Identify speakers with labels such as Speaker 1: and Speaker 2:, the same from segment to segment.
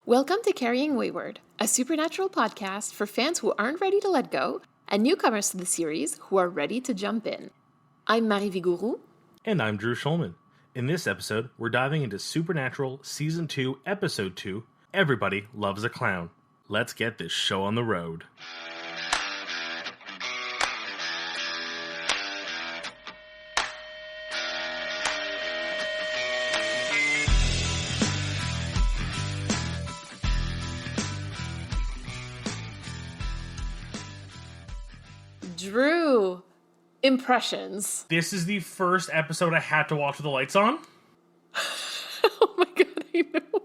Speaker 1: Welcome to Carrying Wayward, a supernatural podcast for fans who aren't ready to let go and newcomers to the series who are ready to jump in. I'm Marie Vigourou.
Speaker 2: And I'm Drew Schulman. In this episode, we're diving into Supernatural Season 2, Episode 2, Everybody Loves a Clown. Let's get this show on the road.
Speaker 1: Drew, impressions.
Speaker 2: This is the first episode I had to watch with the lights on.
Speaker 1: Oh my god, I know.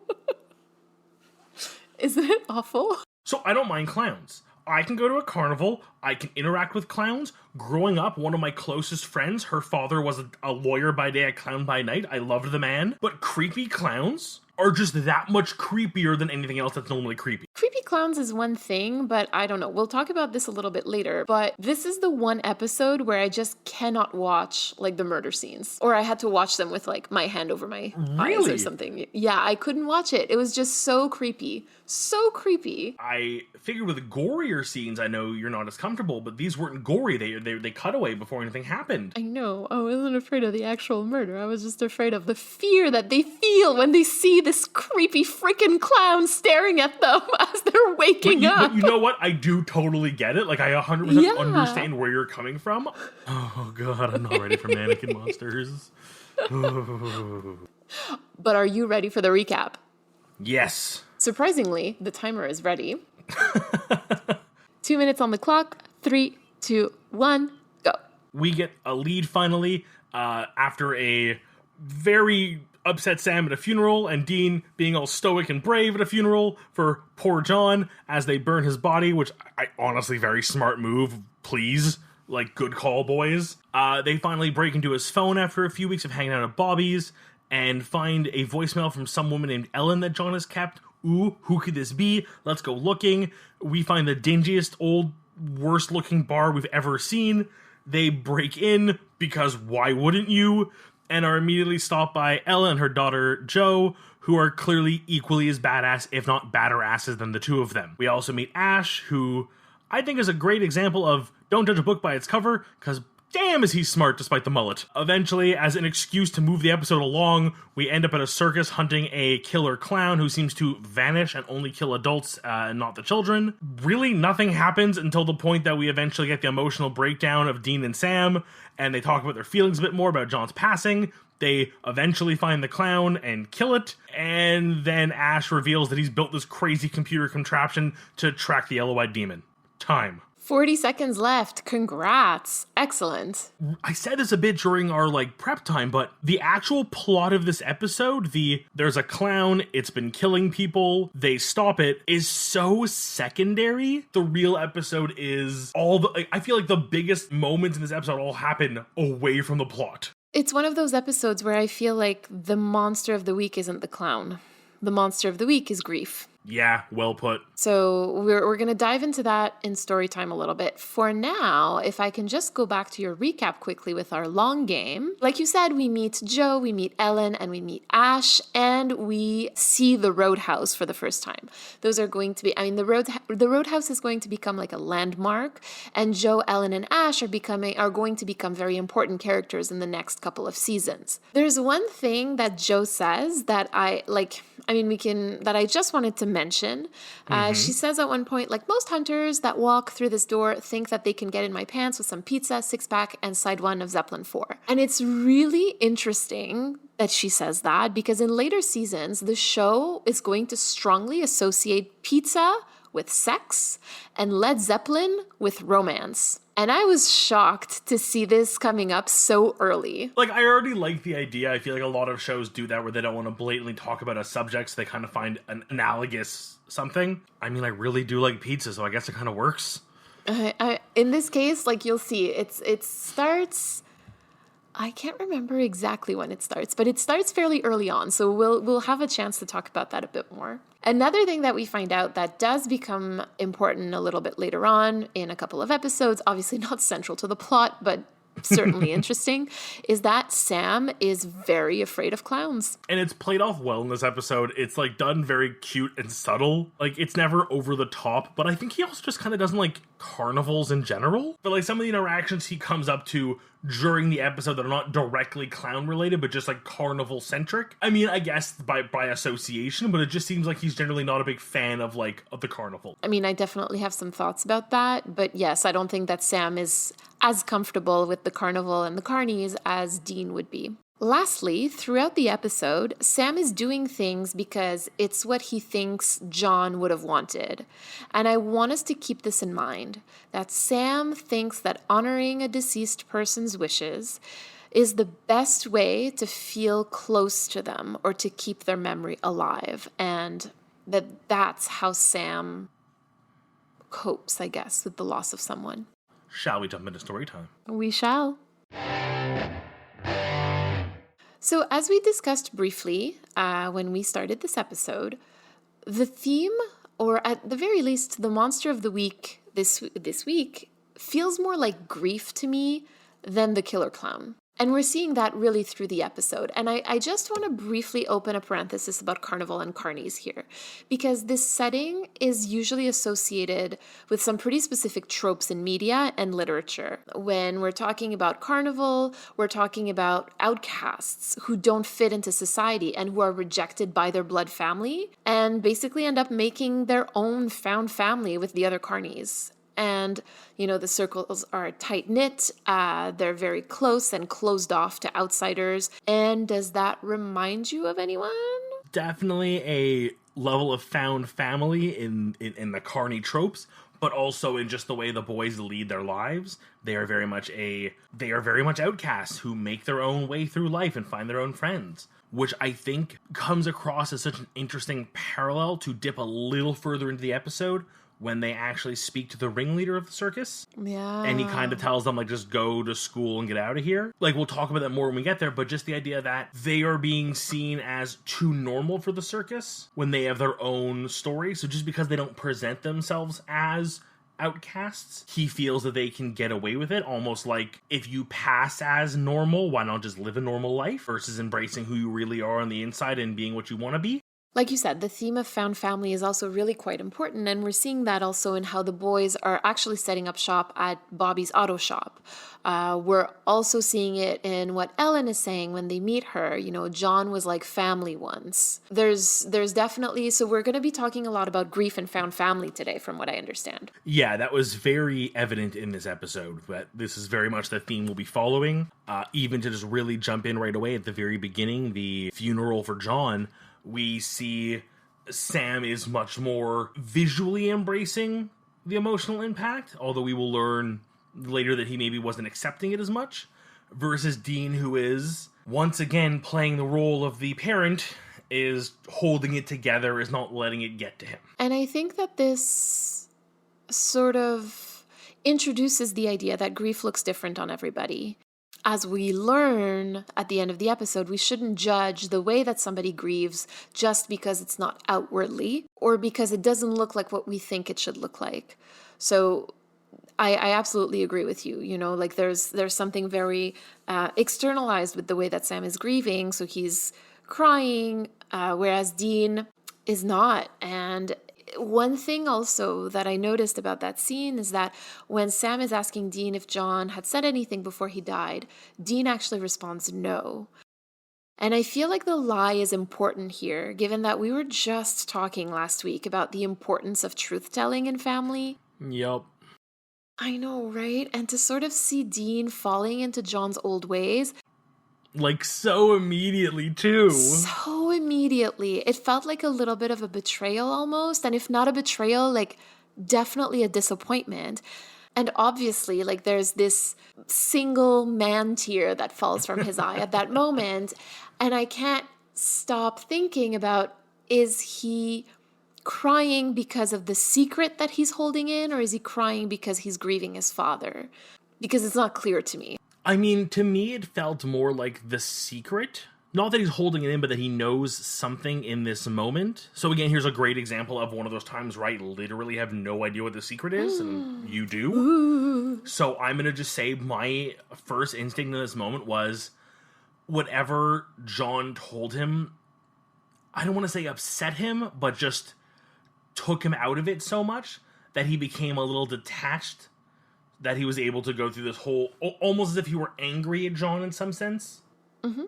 Speaker 1: Isn't it awful?
Speaker 2: So I don't mind clowns. I can go to a carnival. I can interact with clowns. Growing up, one of my closest friends, her father was a lawyer by day, a clown by night. I loved the man. But creepy clowns are just that much creepier than anything else that's normally creepy.
Speaker 1: Creepy clowns is one thing, but I don't know. We'll talk about this a little bit later. But this is the one episode where I just cannot watch like the murder scenes. Or I had to watch them with like my hand over my eyes or something. Yeah, I couldn't watch it. It was just so creepy. So creepy.
Speaker 2: I figured with gorier scenes, I know you're not as comfortable, but these weren't gory. They cut away before anything happened.
Speaker 1: I know. I wasn't afraid of the actual murder. I was just afraid of the fear that they feel when they see this creepy freaking clown staring at them as they're waking up.
Speaker 2: But you know what? I do totally get it. Like, I 100% understand where you're coming from. Oh, God, I'm not ready for mannequin monsters.
Speaker 1: But are you ready for the recap?
Speaker 2: Yes.
Speaker 1: Surprisingly, the timer is ready. 2 minutes on the clock. 3, 2, 1, go.
Speaker 2: We get a lead finally after a very upset Sam at a funeral and Dean being all stoic and brave at a funeral for poor John as they burn his body, which I honestly, very smart move. Please. Like, good call, boys. They finally break into his phone after a few weeks of hanging out at Bobby's and find a voicemail from some woman named Ellen that John has kept. Ooh, who could this be? Let's go looking. We find the dingiest, old, worst-looking bar we've ever seen. They break in, because why wouldn't you? And are immediately stopped by Ella and her daughter, Jo, who are clearly equally as badass, if not badder asses than the two of them. We also meet Ash, who I think is a great example of don't judge a book by its cover, because damn is he smart despite the mullet. Eventually, as an excuse to move the episode along, we end up at a circus hunting a killer clown who seems to vanish and only kill adults and not the children. Really, nothing happens until the point that we eventually get the emotional breakdown of Dean and Sam, and they talk about their feelings a bit more about John's passing. They eventually find the clown and kill it, and then Ash reveals that he's built this crazy computer contraption to track the yellow-eyed demon. Time.
Speaker 1: 40 seconds left. Congrats. Excellent.
Speaker 2: I said this a bit during our prep time, but the actual plot of this episode, there's a clown, it's been killing people, they stop it, is so secondary. The real episode is I feel like the biggest moments in this episode all happen away from the plot.
Speaker 1: It's one of those episodes where I feel like the monster of the week isn't the clown. The monster of the week is grief.
Speaker 2: Yeah, well put.
Speaker 1: So we're going to dive into that in story time a little bit. For now, if I can just go back to your recap quickly with our long game. Like you said, we meet Jo, we meet Ellen, and we meet Ash, and we see the Roadhouse for the first time. Those are going to be, the Roadhouse is going to become like a landmark, and Jo, Ellen, and Ash are going to become very important characters in the next couple of seasons. There's one thing that Jo says that I just wanted to mention. She says at one point, most hunters that walk through this door think that they can get in my pants with some pizza, six-pack, and side one of Zeppelin 4. And it's really interesting that she says that because in later seasons, the show is going to strongly associate pizza with sex and Led Zeppelin with romance. And I was shocked to see this coming up so early.
Speaker 2: I already like the idea. I feel like a lot of shows do that where they don't want to blatantly talk about a subject, so they kind of find an analogous something. I really do like pizza, so I guess it kind of works.
Speaker 1: In this case, you'll see, it starts... I can't remember exactly when it starts, but it starts fairly early on, so we'll have a chance to talk about that a bit more. Another thing that we find out that does become important a little bit later on in a couple of episodes, obviously not central to the plot, but certainly interesting, is that Sam is very afraid of clowns.
Speaker 2: And it's played off well in this episode. It's like done very cute and subtle. Like it's never over the top, but I think he also just kind of doesn't like carnivals in general. But like some of the interactions he comes up to during the episode that are not directly clown related, but just like carnival centric. I mean, I guess by association, but it just seems like he's generally not a big fan of the carnival.
Speaker 1: I mean, I definitely have some thoughts about that, but yes, I don't think that Sam is as comfortable with the carnival and the carnies as Dean would be. Lastly, throughout the episode, Sam is doing things because it's what he thinks John would have wanted. And I want us to keep this in mind, that Sam thinks that honoring a deceased person's wishes is the best way to feel close to them or to keep their memory alive. And that's how Sam copes, I guess, with the loss of someone.
Speaker 2: Shall we jump into story time?
Speaker 1: We shall. So as we discussed briefly when we started this episode, the theme, or at the very least, the monster of the week this week, feels more like grief to me than the killer clown. And we're seeing that really through the episode. And I just want to briefly open a parenthesis about carnival and carnies here, because this setting is usually associated with some pretty specific tropes in media and literature. When we're talking about carnival, we're talking about outcasts who don't fit into society and who are rejected by their blood family and basically end up making their own found family with the other carnies. And, you know, the circles are tight-knit, they're very close and closed off to outsiders. And does that remind you of anyone?
Speaker 2: Definitely a level of found family in the carny tropes, but also in just the way the boys lead their lives. They are very much outcasts who make their own way through life and find their own friends, which I think comes across as such an interesting parallel to dip a little further into the episode when they actually speak to the ringleader of the circus.
Speaker 1: Yeah.
Speaker 2: And he kind of tells them, like, just go to school and get out of here. Like, we'll talk about that more when we get there, but just the idea that they are being seen as too normal for the circus when they have their own story. So just because they don't present themselves as outcasts, he feels that they can get away with it, almost like if you pass as normal, why not just live a normal life versus embracing who you really are on the inside and being what you want to be.
Speaker 1: Like you said, the theme of found family is also really quite important, and we're seeing that also in how the boys are actually setting up shop at Bobby's auto shop. We're also seeing it in what Ellen is saying when they meet her. You know, John was like family once. There's definitely, so we're going to be talking a lot about grief and found family today, from what I understand.
Speaker 2: Yeah, that was very evident in this episode, that this is very much the theme we'll be following. Even to just really jump in right away at the very beginning, the funeral for John, we see Sam is much more visually embracing the emotional impact, although we will learn later that he maybe wasn't accepting it as much, versus Dean, who is, once again, playing the role of the parent, is holding it together, is not letting it get to him.
Speaker 1: And I think that this sort of introduces the idea that grief looks different on everybody. As we learn at the end of the episode, we shouldn't judge the way that somebody grieves just because it's not outwardly or because it doesn't look like what we think it should look like. So I absolutely agree with you. You know, like there's something very externalized with the way that Sam is grieving. So he's crying, whereas Dean is not. And one thing also that I noticed about that scene is that when Sam is asking Dean if John had said anything before he died, Dean actually responds no. And I feel like the lie is important here, given that we were just talking last week about the importance of truth-telling in family.
Speaker 2: Yup.
Speaker 1: I know, right? And to sort of see Dean falling into John's old ways,
Speaker 2: like so immediately, too.
Speaker 1: So immediately. It felt like a little bit of a betrayal almost. And if not a betrayal, like definitely a disappointment. And obviously, like there's this single man tear that falls from his eye at that moment. And I can't stop thinking about, is he crying because of the secret that he's holding in, or is he crying because he's grieving his father? Because it's not clear to me.
Speaker 2: I mean, to me, it felt more like the secret, not that he's holding it in, but that he knows something in this moment. So again, here's a great example of one of those times where I literally have no idea what the secret is, and you do.
Speaker 1: Ooh.
Speaker 2: So I'm going to just say my first instinct in this moment was whatever John told him, I don't want to say upset him, but just took him out of it so much that he became a little detached, that he was able to go through this whole, almost as if he were angry at John in some sense.
Speaker 1: Mm-hmm.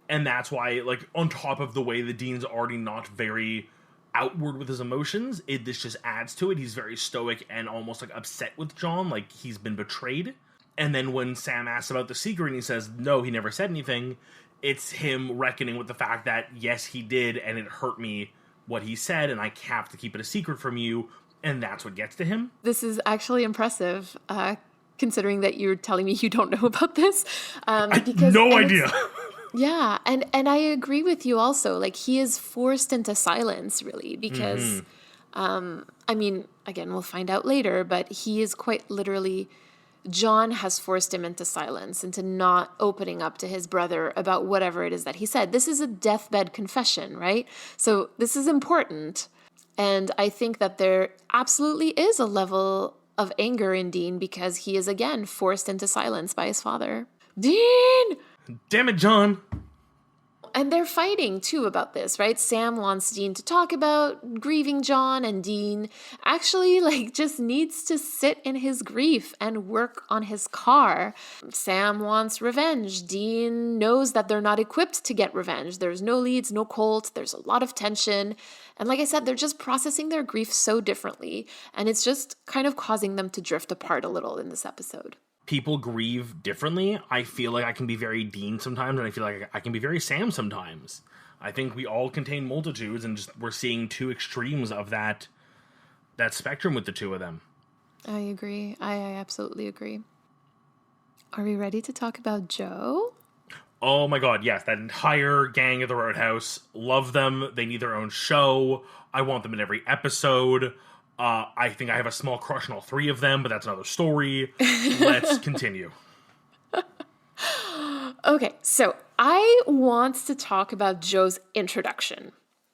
Speaker 2: And that's why, like, on top of the way that Dean's already not very outward with his emotions, this just adds to it. He's very stoic and almost, like, upset with John, like he's been betrayed. And then when Sam asks about the secret and he says, no, he never said anything, it's him reckoning with the fact that, yes, he did, and it hurt me what he said, and I have to keep it a secret from you, and that's what gets to him.
Speaker 1: This is actually impressive, considering that you're telling me you don't know about this. Because
Speaker 2: no idea.
Speaker 1: Yeah, and I agree with you also. Like, he is forced into silence, really, because, I mean, again, we'll find out later, but he is quite literally, John has forced him into silence, into not opening up to his brother about whatever it is that he said. This is a deathbed confession, right? So this is important. And I think that there absolutely is a level of anger in Dean because he is, again, forced into silence by his father. Dean!
Speaker 2: Damn it, John.
Speaker 1: And they're fighting, too, about this, right? Sam wants Dean to talk about grieving John, and Dean actually, like, just needs to sit in his grief and work on his car. Sam wants revenge. Dean knows that they're not equipped to get revenge. There's no leads, no Colt. There's a lot of tension. And like I said, they're just processing their grief so differently. And it's just kind of causing them to drift apart a little in this episode.
Speaker 2: People grieve differently. I feel like I can be very Dean sometimes, and I feel like I can be very Sam sometimes. I think we all contain multitudes, and just we're seeing two extremes of that spectrum with the two of them.
Speaker 1: I agree. I absolutely agree. Are we ready to talk about Joe?
Speaker 2: Oh my god, yes. That entire gang of the Roadhouse. Love them. They need their own show. I want them in every episode. I think I have a small crush on all three of them, but that's another story. Let's continue.
Speaker 1: Okay, so I want to talk about Joe's introduction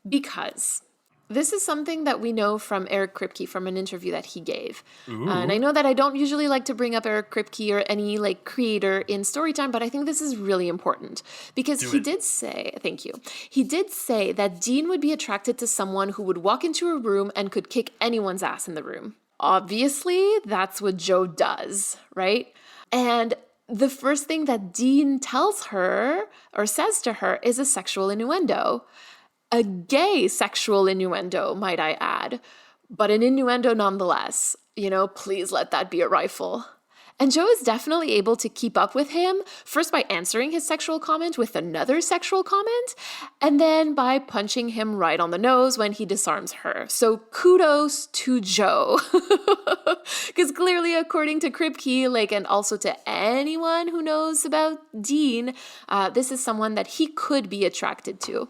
Speaker 1: because this is something that we know from Eric Kripke from an interview that he gave. And I know that I don't usually like to bring up Eric Kripke or any like creator in Storytime, but I think this is really important because he did say, thank you, he did say that Dean would be attracted to someone who would walk into a room and could kick anyone's ass in the room. Obviously, that's what Joe does, right? And the first thing that Dean tells her or says to her is a sexual innuendo. A gay sexual innuendo, might I add, but an innuendo nonetheless. You know, please let that be a rifle. And Joe is definitely able to keep up with him, first by answering his sexual comment with another sexual comment, and then by punching him right on the nose when he disarms her. So kudos to Joe. Because clearly, according to Kripke, like, and also to anyone who knows about Dean, this is someone that he could be attracted to.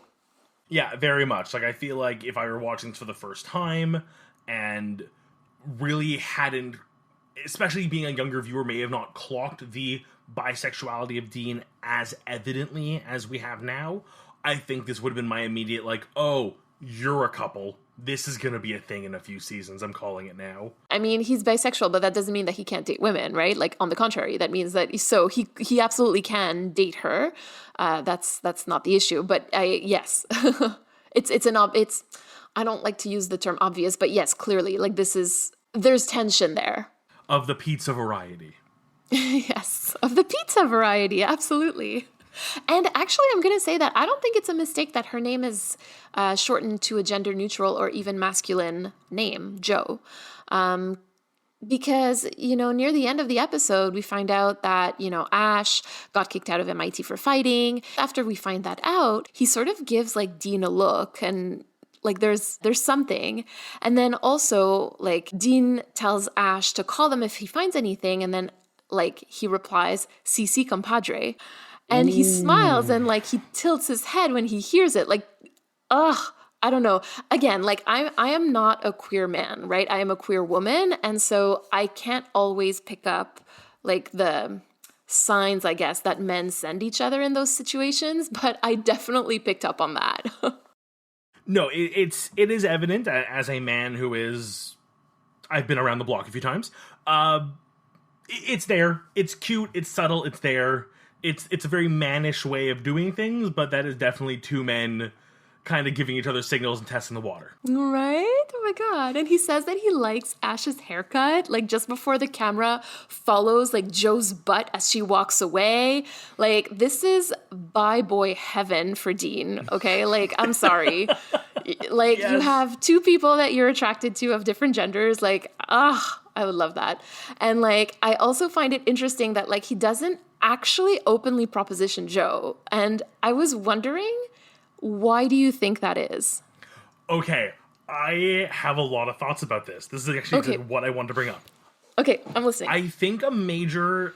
Speaker 2: Yeah, very much. Like, I feel like if I were watching this for the first time and really hadn't, especially being a younger viewer, may have not clocked the bisexuality of Dean as evidently as we have now, I think this would have been my immediate, like, oh, you're a couple. This is going to be a thing in a few seasons. I'm calling it now.
Speaker 1: I mean, he's bisexual, but that doesn't mean that he can't date women, right? Like, on the contrary, that means that he absolutely can date her. That's not the issue. But yes, it's I don't like to use the term obvious, but yes, clearly, like, there's tension there.
Speaker 2: Of the pizza variety.
Speaker 1: Yes, of the pizza variety, absolutely. And actually, I'm going to say that I don't think it's a mistake that her name is shortened to a gender neutral or even masculine name, Joe. Because, you know, near the end of the episode, we find out that, you know, Ash got kicked out of MIT for fighting. After we find that out, he sort of gives, like, Dean a look and, like, there's something. And then also, like, Dean tells Ash to call them if he finds anything. And then, like, he replies, "CC compadre." And he smiles and, like, he tilts his head when he hears it. Like, ugh, I don't know. Again, like, I am not a queer man, right? I am a queer woman. And so I can't always pick up, like, the signs, I guess, that men send each other in those situations, but I definitely picked up on that.
Speaker 2: No, it is evident as a man who is... I've been around the block a few times. It's there. It's cute. It's subtle. It's there. It's a very mannish way of doing things, but that is definitely two men kind of giving each other signals and testing the water.
Speaker 1: Right? Oh my god. And he says that he likes Ash's haircut, like just before the camera follows like Joe's butt as she walks away. Like, this is bi boy heaven for Dean, okay? Like, I'm sorry. Like,
Speaker 2: Yes.
Speaker 1: you have two people that you're attracted to of different genders. Like, I would love that. And like, I also find it interesting that like he doesn't actually openly proposition Joe. And I was wondering, why do you think that is?
Speaker 2: Okay, I have a lot of thoughts about this. This is actually
Speaker 1: Okay.
Speaker 2: what I wanted to bring up.
Speaker 1: Okay, I'm listening.
Speaker 2: I think a major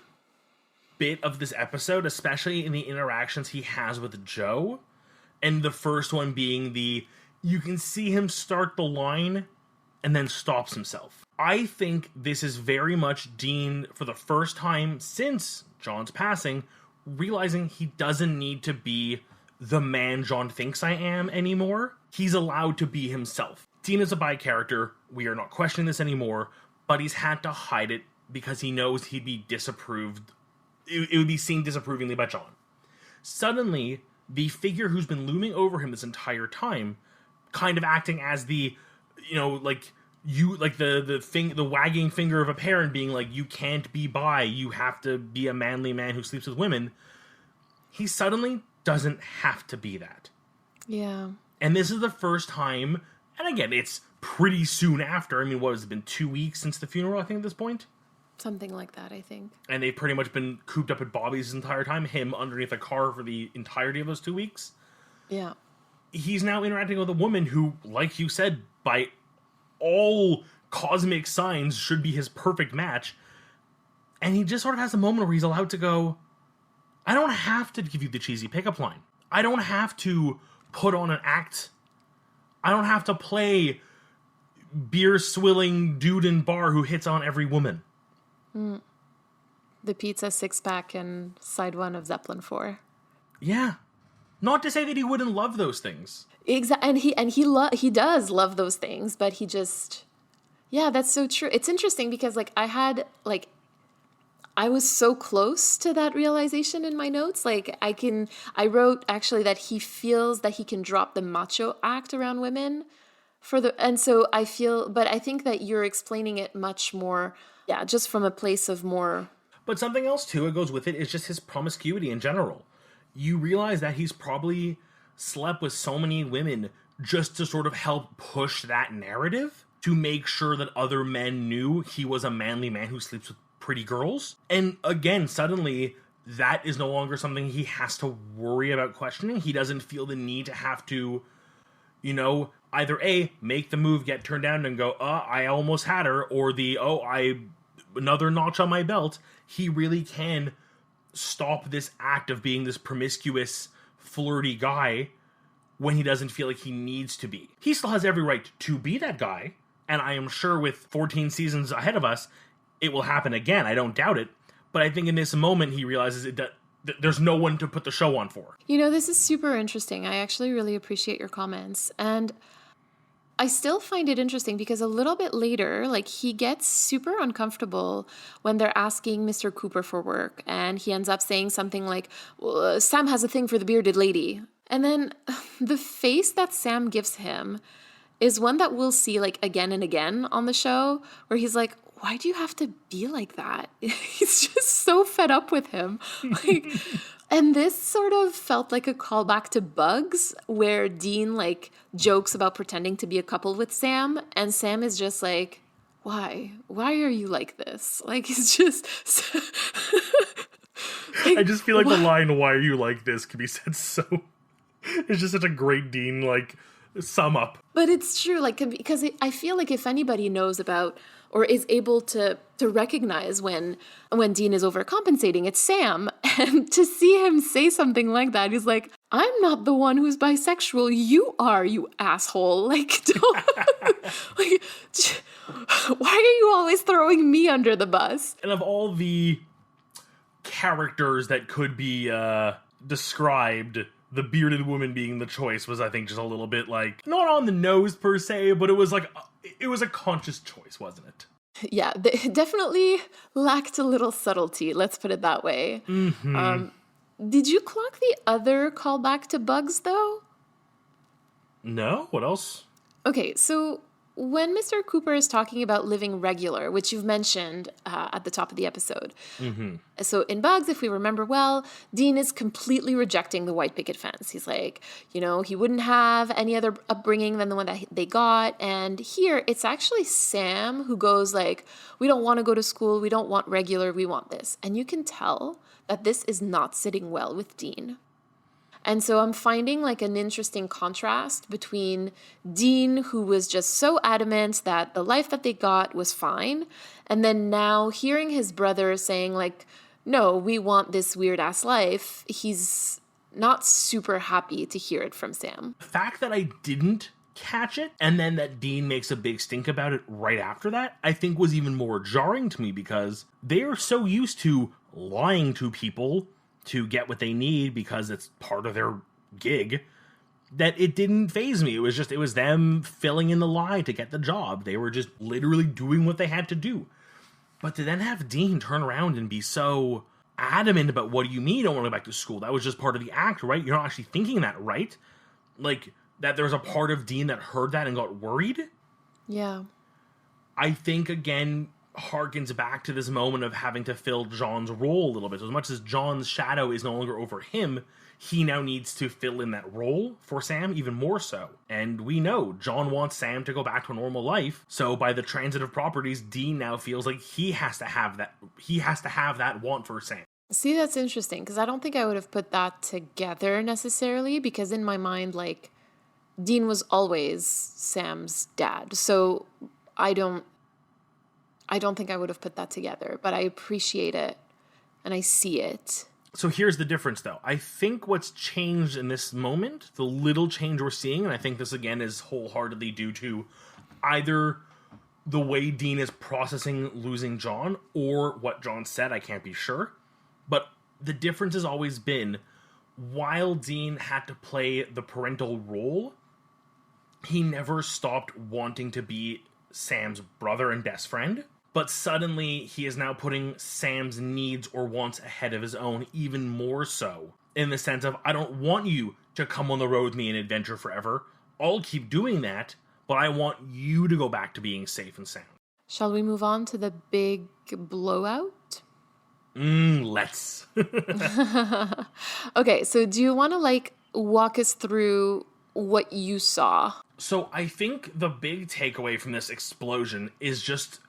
Speaker 2: bit of this episode, especially in the interactions he has with Joe, and the first one being you can see him start the line and then stops himself. I think this is very much Dean, for the first time since John's passing, realizing he doesn't need to be the man John thinks I am anymore. He's allowed to be himself. Dean is a bi character. We are not questioning this anymore, but he's had to hide it because he knows he'd be disapproved. It would be seen disapprovingly by John. Suddenly, the figure who's been looming over him this entire time, kind of acting as the, the wagging finger of a parent being like, you can't be bi, you have to be a manly man who sleeps with women. He suddenly doesn't have to be that.
Speaker 1: Yeah.
Speaker 2: And this is the first time, and again, it's pretty soon after. I mean, what has it been, 2 weeks since the funeral, I think, at this point?
Speaker 1: Something like that, I think.
Speaker 2: And they've pretty much been cooped up at Bobby's this entire time, him underneath a car for the entirety of those 2 weeks.
Speaker 1: Yeah.
Speaker 2: He's now interacting with a woman who, like you said, by all cosmic signs, should be his perfect match. And he just sort of has a moment where he's allowed to go, I don't have to give you the cheesy pickup line. I don't have to put on an act. I don't have to play beer-swilling dude in bar who hits on every woman.
Speaker 1: The pizza six-pack and side one of Zeppelin 4.
Speaker 2: Yeah. Not to say that he wouldn't love those things.
Speaker 1: Exactly. And he does love those things, but he just... Yeah, that's so true. It's interesting because like I was so close to that realization in my notes. Like I wrote actually that he feels that he can drop the macho act around women and so I feel, but I think that you're explaining it much more, yeah, just from a place of more.
Speaker 2: But something else too, it goes with it, is just his promiscuity in general. You realize that he's probably slept with so many women just to sort of help push that narrative, to make sure that other men knew he was a manly man who sleeps with pretty girls. And again, suddenly, that is no longer something he has to worry about questioning. He doesn't feel the need to have to, either A, make the move, get turned down, and go, I almost had her, or another notch on my belt. He really can stop this act of being this promiscuous, flirty guy when he doesn't feel like he needs to be. He still has every right to be that guy, and I am sure with 14 seasons ahead of us, it will happen again. I don't doubt it. But I think in this moment, he realizes that there's no one to put the show on for.
Speaker 1: This is super interesting. I actually really appreciate your comments. And I still find it interesting because a little bit later, like, he gets super uncomfortable when they're asking Mr. Cooper for work. And he ends up saying something like, well, Sam has a thing for the bearded lady. And then the face that Sam gives him is one that we'll see, like, again and again on the show, where he's like, why do you have to be like that? He's just so fed up with him. Like, and this sort of felt like a callback to Bugs, where Dean like jokes about pretending to be a couple with Sam, and Sam is just like, why? Why are you like this? Like, it's just...
Speaker 2: I just feel like the line, why are you like this, can be said so... It's just such a great Dean, like, sum up.
Speaker 1: But it's true, like, because I feel like if anybody knows about or is able to recognize when Dean is overcompensating, it's Sam. And to see him say something like that, he's like, I'm not the one who's bisexual. You are, you asshole. Like, don't, like, why are you always throwing me under the bus?
Speaker 2: And of all the characters that could be described, the bearded woman being the choice was, I think, just a little bit like, not on the nose per se, but it was like, it was a conscious choice, wasn't it?
Speaker 1: Yeah, they definitely lacked a little subtlety, let's put it that way. Did you clock the other callback to Bugs, though?
Speaker 2: No? What else?
Speaker 1: Okay, so when Mr. Cooper is talking about living regular, which you've mentioned at the top of the episode. So in Bugs, if we remember well, Dean is completely rejecting the white picket fence. He's like, he wouldn't have any other upbringing than the one that they got. And here, it's actually Sam who goes like, we don't want to go to school. We don't want regular. We want this. And you can tell that this is not sitting well with Dean. And so I'm finding like an interesting contrast between Dean, who was just so adamant that the life that they got was fine, and then now hearing his brother saying like, no, we want this weird ass life. He's not super happy to hear it from Sam.
Speaker 2: The fact that I didn't catch it, and then that Dean makes a big stink about it right after that, I think was even more jarring to me, because they are so used to lying to people to get what they need because it's part of their gig, that it didn't faze me. It was them filling in the lie to get the job. They were just literally doing what they had to do. But to then have Dean turn around and be so adamant about, what do you mean you don't want to go back to school? That was just part of the act, right? You're not actually thinking that, right? Like, that there's a part of Dean that heard that and got worried.
Speaker 1: Yeah.
Speaker 2: I think, again, harkens back to this moment of having to fill John's role a little bit. So as much as John's shadow is no longer over him, he now needs to fill in that role for Sam even more so. And we know John wants Sam to go back to a normal life. So by the transitive properties, Dean now feels like he has to have that want for Sam.
Speaker 1: See, that's interesting, because I don't think I would have put that together necessarily, because in my mind, like, Dean was always Sam's dad. So I don't think I would have put that together, but I appreciate it and I see it.
Speaker 2: So here's the difference, though. I think what's changed in this moment, the little change we're seeing, and I think this, again, is wholeheartedly due to either the way Dean is processing losing John or what John said, I can't be sure. But the difference has always been, while Dean had to play the parental role, he never stopped wanting to be Sam's brother and best friend. But suddenly, he is now putting Sam's needs or wants ahead of his own, even more so. In the sense of, I don't want you to come on the road with me and adventure forever. I'll keep doing that, but I want you to go back to being safe and sound.
Speaker 1: Shall we move on to the big blowout?
Speaker 2: Let's.
Speaker 1: Okay, so do you want to, walk us through what you saw?
Speaker 2: So I think the big takeaway from this explosion is just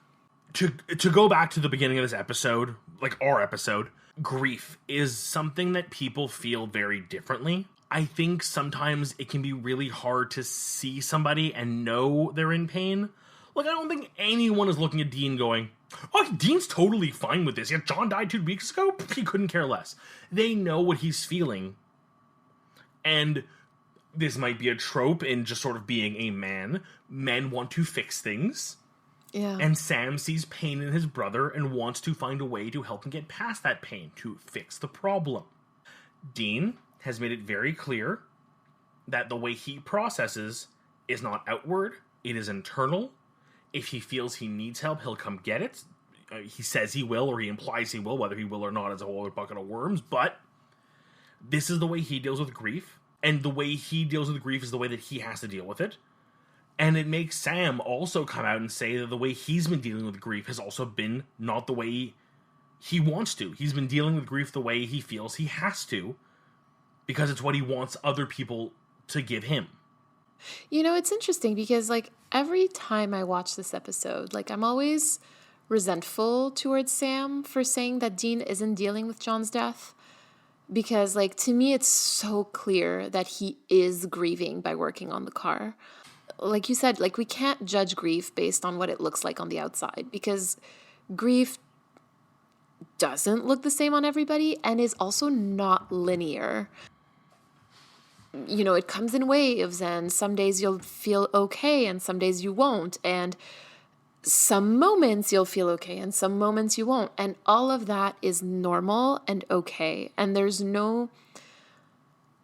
Speaker 2: to go back to the beginning of this episode, like our episode, grief is something that people feel very differently. I think sometimes it can be really hard to see somebody and know they're in pain. Like, I don't think anyone is looking at Dean going, oh, Dean's totally fine with this. Yeah, John died 2 weeks ago. He couldn't care less. They know what he's feeling. And this might be a trope in just sort of being a man. Men want to fix things.
Speaker 1: Yeah.
Speaker 2: And Sam sees pain in his brother and wants to find a way to help him get past that pain, to fix the problem. Dean has made it very clear that the way he processes is not outward, it is internal. If he feels he needs help, he'll come get it. He says he will, or he implies he will. Whether he will or not is a whole other bucket of worms. But this is the way he deals with grief. And the way he deals with grief is the way that he has to deal with it. And it makes Sam also come out and say that the way he's been dealing with grief has also been not the way he wants to. He's been dealing with grief the way he feels he has to, because it's what he wants other people to give him.
Speaker 1: It's interesting because, every time I watch this episode, I'm always resentful towards Sam for saying that Dean isn't dealing with John's death. Because, to me, it's so clear that he is grieving by working on the car. Like you said, we can't judge grief based on what it looks like on the outside, because grief doesn't look the same on everybody and is also not linear. It comes in waves, and some days you'll feel okay and some days you won't. And some moments you'll feel okay and some moments you won't. And all of that is normal and okay. And there's no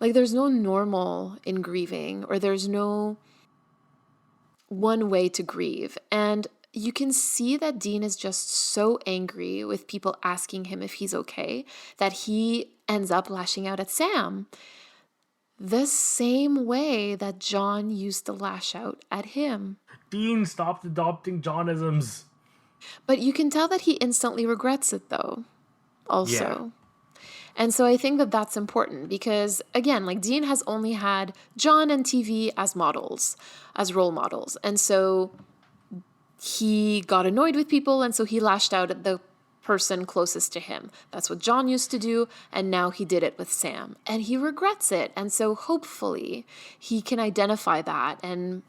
Speaker 1: normal in grieving, or there's no one way to grieve. And you can see that Dean is just so angry with people asking him if he's okay that he ends up lashing out at Sam. The same way that John used to lash out at him.
Speaker 2: Dean stopped adopting Johnisms.
Speaker 1: But you can tell that he instantly regrets it, though, also. Yeah. And so I think that that's important because, again, like Dean has only had John and TV as models, as role models. And so he got annoyed with people, and so he lashed out at the person closest to him. That's what John used to do, and now he did it with Sam. And he regrets it. And so hopefully he can identify that and,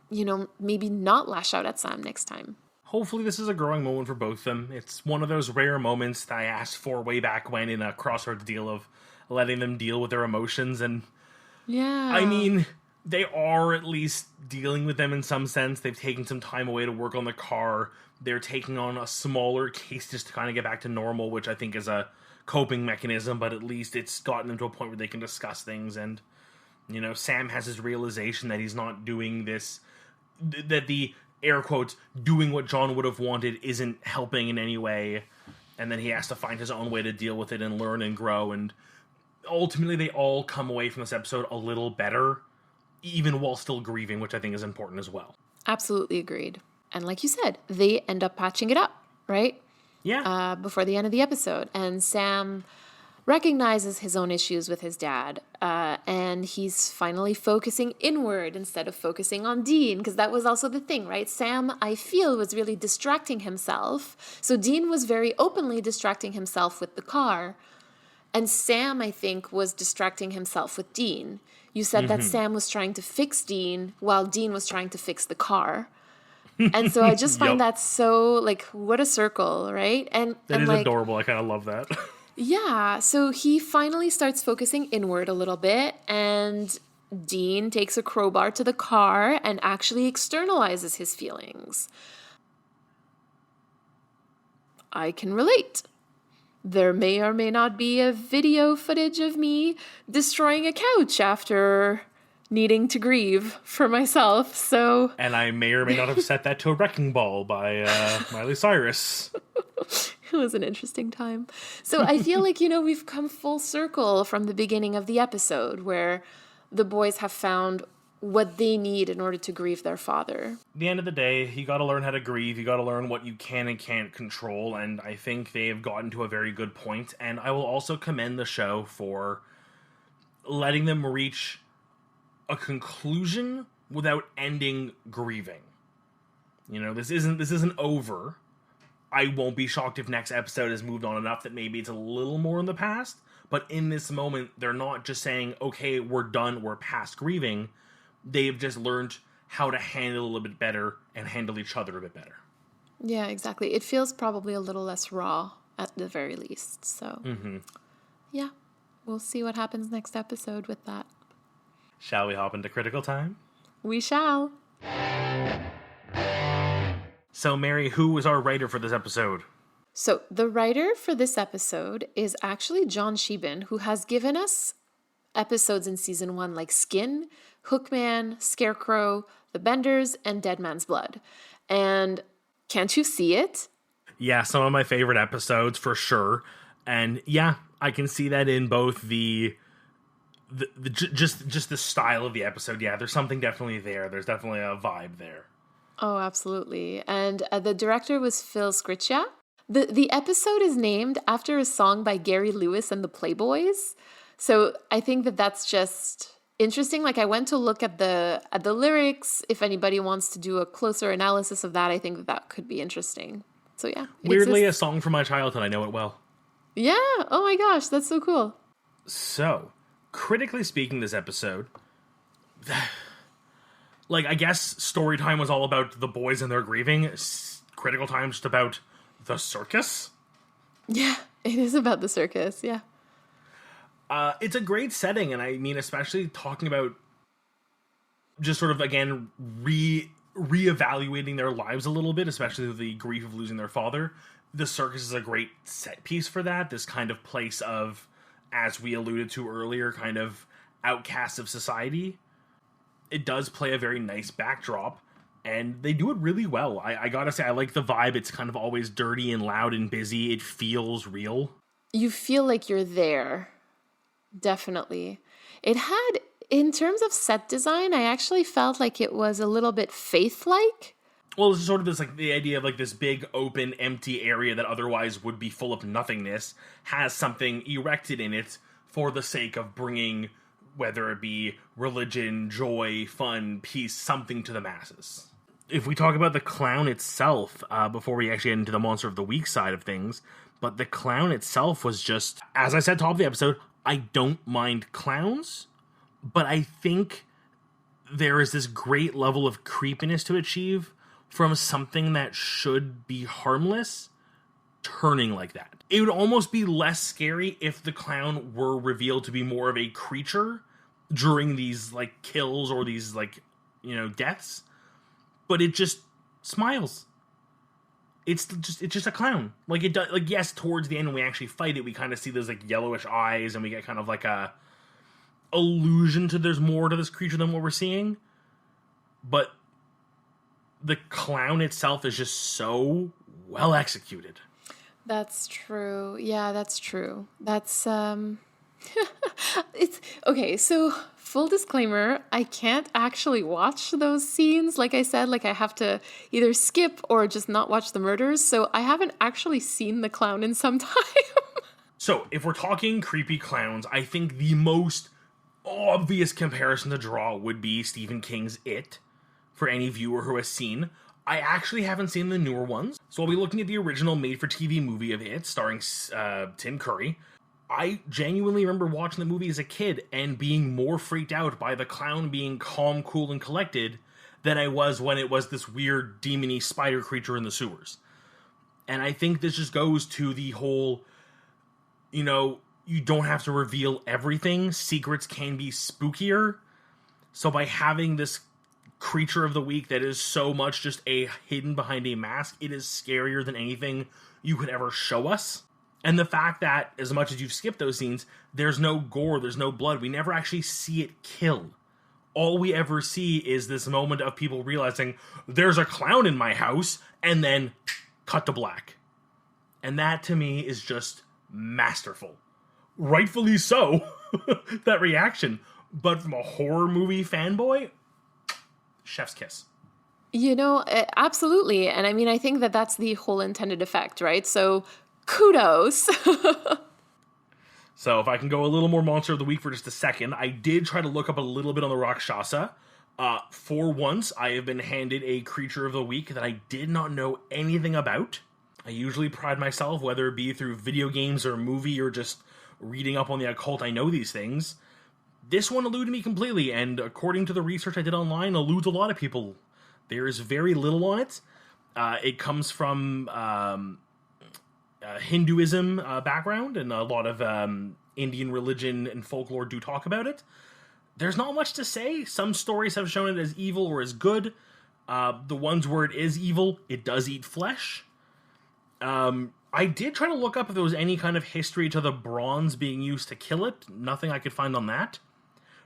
Speaker 1: you know, maybe not lash out at Sam next time.
Speaker 2: Hopefully this is a growing moment for both of them. It's one of those rare moments that I asked for way back when in a Crossroads deal of letting them deal with their emotions. And
Speaker 1: yeah,
Speaker 2: I mean, they are at least dealing with them in some sense. They've taken some time away to work on the car. They're taking on a smaller case just to kind of get back to normal, which I think is a coping mechanism, but at least it's gotten them to a point where they can discuss things. And, you know, Sam has his realization that he's not doing this, that the air quotes, doing what John would have wanted isn't helping in any way. And then he has to find his own way to deal with it and learn and grow. And ultimately they all come away from this episode a little better, even while still grieving, which I think is important as well.
Speaker 1: Absolutely agreed. And like you said, they end up patching it up, right?
Speaker 2: Yeah.
Speaker 1: Before the end of the episode. And Sam recognizes his own issues with his dad, and he's finally focusing inward instead of focusing on Dean, because that was also the thing, right? Sam, I feel, was really distracting himself. So Dean was very openly distracting himself with the car, and Sam, I think, was distracting himself with Dean. You said that Sam was trying to fix Dean while Dean was trying to fix the car. And so I just find that so, like, what a circle, right? And
Speaker 2: that is
Speaker 1: like,
Speaker 2: adorable. I kind of love that.
Speaker 1: Yeah, so he finally starts focusing inward a little bit, and Dean takes a crowbar to the car and actually externalizes his feelings. I can relate. There may or may not be a video footage of me destroying a couch after needing to grieve for myself, so...
Speaker 2: And I may or may not have set that to a wrecking ball by Miley Cyrus.
Speaker 1: It was an interesting time. So I feel like, you know, we've come full circle from the beginning of the episode where the boys have found what they need in order to grieve their father.
Speaker 2: At the end of the day, you got to learn how to grieve. You got to learn what you can and can't control. And I think they've gotten to a very good point. And I will also commend the show for letting them reach a conclusion without ending grieving. You know, this isn't over. I won't be shocked if next episode has moved on enough that maybe it's a little more in the past. But in this moment, they're not just saying, okay, we're done, we're past grieving. They've just learned how to handle a little bit better and handle each other a bit better.
Speaker 1: Yeah, exactly. It feels probably a little less raw at the very least. So, yeah, we'll see what happens next episode with that.
Speaker 2: Shall we hop into critical time?
Speaker 1: We shall.
Speaker 2: So, Mary, who was our writer for this episode?
Speaker 1: So, the writer for this episode is actually John Shiban, who has given us episodes in season 1 like Skin, Hookman, Scarecrow, The Benders, and Dead Man's Blood. And can't you see it?
Speaker 2: Yeah, some of my favorite episodes for sure. And yeah, I can see that in both the just the style of the episode. Yeah, there's something definitely there. There's definitely a vibe there.
Speaker 1: Oh, absolutely. And the director was Phil Sgriccia. The episode is named after a song by Gary Lewis and the Playboys. So I think that that's just interesting. Like, I went to look at the lyrics. If anybody wants to do a closer analysis of that, I think that could be interesting. So yeah.
Speaker 2: Weirdly, a song from my childhood. I know it well.
Speaker 1: Yeah. Oh my gosh, that's so cool.
Speaker 2: So, critically speaking, this episode, like, I guess story time was all about the boys and their grieving. Critical time just about the circus.
Speaker 1: Yeah, it is about the circus. Yeah.
Speaker 2: It's a great setting, and I mean, especially talking about just sort of, again, reevaluating their lives a little bit, especially with the grief of losing their father. The circus is a great set piece for that. This kind of place of, as we alluded to earlier, kind of outcast of society. It does play a very nice backdrop, and they do it really well. I gotta say, I like the vibe. It's kind of always dirty and loud and busy. It feels real.
Speaker 1: You feel like you're there. Definitely. It had, in terms of set design, I actually felt like it was a little bit faith-like.
Speaker 2: Well, it's sort of this, like, the idea of, like, this big, open, empty area that otherwise would be full of nothingness has something erected in it for the sake of bringing, whether it be religion, joy, fun, peace, something to the masses. If we talk about the clown itself, before we actually get into the Monster of the Week side of things, but the clown itself was just, as I said top of the episode, I don't mind clowns, but I think there is this great level of creepiness to achieve from something that should be harmless turning like that. It would almost be less scary if the clown were revealed to be more of a creature during these, like, kills or these, like, deaths, but it just smiles. It's just a clown. Like, it does, like, yes, towards the end when we actually fight it, we kind of see those, like, yellowish eyes, and we get kind of like a allusion to there's more to this creature than what we're seeing, but the clown itself is just so well executed.
Speaker 1: That's true. Yeah, that's true. That's, it's, okay, so full disclaimer, I can't actually watch those scenes. Like I said, like I have to either skip or just not watch the murders, so I haven't actually seen the clown in some time.
Speaker 2: So, if we're talking creepy clowns, I think the most obvious comparison to draw would be Stephen King's It, for any viewer who has seen. I actually haven't seen the newer ones, so I'll be looking at the original made-for-TV movie of It, starring Tim Curry. I genuinely remember watching the movie as a kid and being more freaked out by the clown being calm, cool, and collected than I was when it was this weird, demony spider creature in the sewers. And I think this just goes to the whole, you don't have to reveal everything. Secrets can be spookier. So by having this creature of the week that is so much just a hidden behind a mask, it is scarier than anything you could ever show us. And the fact that, as much as you've skipped those scenes, there's no gore, there's no blood, we never actually see it kill. All we ever see is this moment of people realizing, there's a clown in my house, and then cut to black. And that, to me, is just masterful. Rightfully so, that reaction. But from a horror movie fanboy, chef's kiss.
Speaker 1: Absolutely. And I mean, I think that that's the whole intended effect, right? So kudos.
Speaker 2: So if I can go a little more Monster of the Week for just a second, I did try to look up a little bit on the Rakshasa. For once, I have been handed a creature of the week that I did not know anything about. I usually pride myself, whether it be through video games or a movie or just reading up on the occult, I know these things. This one eluded me completely, and according to the research I did online, eludes a lot of people. There is very little on it. It comes from Hinduism background, and a lot of Indian religion and folklore do talk about it. There's not much to say. Some stories have shown it as evil or as good. The ones where it is evil, it does eat flesh. I did try to look up if there was any kind of history to the bronze being used to kill it. Nothing I could find on that.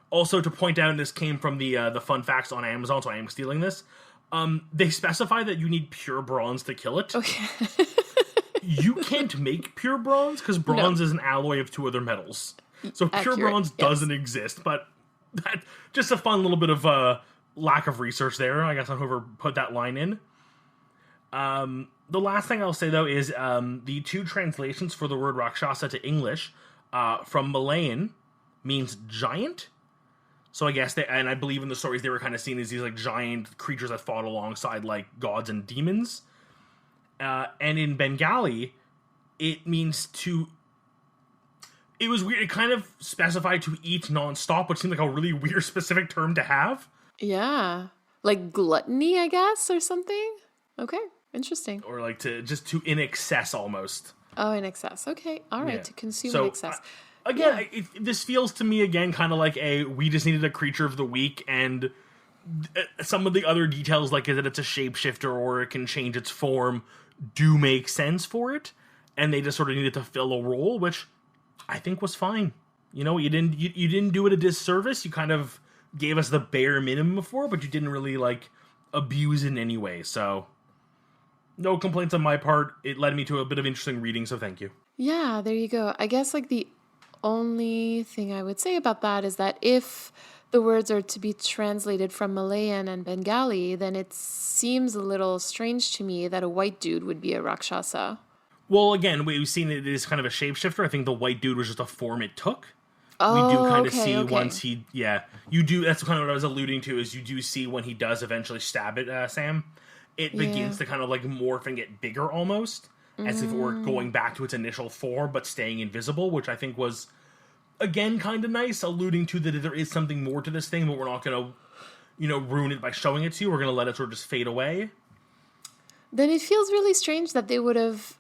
Speaker 2: Also, to point out, and this came from the fun facts on Amazon, so I am stealing this. They specify that you need pure bronze to kill it.
Speaker 1: Okay.
Speaker 2: You can't make pure bronze, because bronze is an alloy of two other metals. So pure
Speaker 1: Accurate,
Speaker 2: bronze doesn't exist, but that just a fun little bit of lack of research there, I guess, on whoever put that line in. The last thing I'll say, though, is the two translations for the word Rakshasa to English from Malayan means giant. So I guess and I believe in the stories they were kind of seen as these like giant creatures that fought alongside like gods and demons. And in Bengali, it means to... It was weird. It kind of specified to eat nonstop, which seemed like a really weird specific term to have.
Speaker 1: Yeah. Like gluttony, I guess, or something? Okay. Interesting.
Speaker 2: Or like to in excess almost.
Speaker 1: Oh, in excess. Okay. All right.
Speaker 2: Yeah.
Speaker 1: To consume
Speaker 2: So,
Speaker 1: in excess.
Speaker 2: Again, this feels to me again kind of like we just needed a creature of the week, and some of the other details, like that it's a shapeshifter or it can change its form, do make sense for it, and they just sort of needed to fill a role, which I think was fine. You know, you didn't do it a disservice. You kind of gave us the bare minimum before, but you didn't really like abuse it in any way. So no complaints on my part. It led me to a bit of interesting reading, so thank you.
Speaker 1: Yeah, there you go. I guess like the only thing I would say about that is that if the words are to be translated from Malayan and Bengali, then it seems a little strange to me that a white dude would be a Rakshasa.
Speaker 2: Well, again, we've seen it is kind of a shapeshifter. I think the white dude was just a form it took.
Speaker 1: Oh,
Speaker 2: We do kind of
Speaker 1: okay,
Speaker 2: see
Speaker 1: okay.
Speaker 2: once he, you do, that's kind of what I was alluding to, is you do see when he does eventually stab at Sam, it begins to kind of like morph and get bigger almost, as if it were going back to its initial form, but staying invisible, which I think was, again, kind of nice, alluding to that there is something more to this thing, but we're not going to, ruin it by showing it to you. We're going to let it sort of just fade away.
Speaker 1: Then it feels really strange that they would have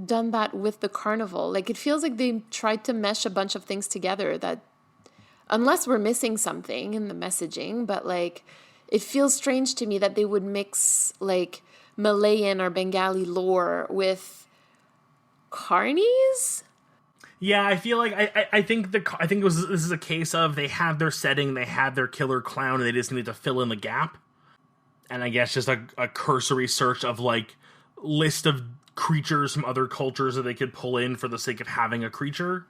Speaker 1: done that with the carnival. Like, it feels like they tried to mesh a bunch of things together that, unless we're missing something in the messaging, but like, it feels strange to me that they would mix like Malayan or Bengali lore with carnies.
Speaker 2: Yeah, I feel like I think this is a case of they had their setting, they had their killer clown, and they just needed to fill in the gap. And I guess just a cursory search of like list of creatures from other cultures that they could pull in for the sake of having a creature,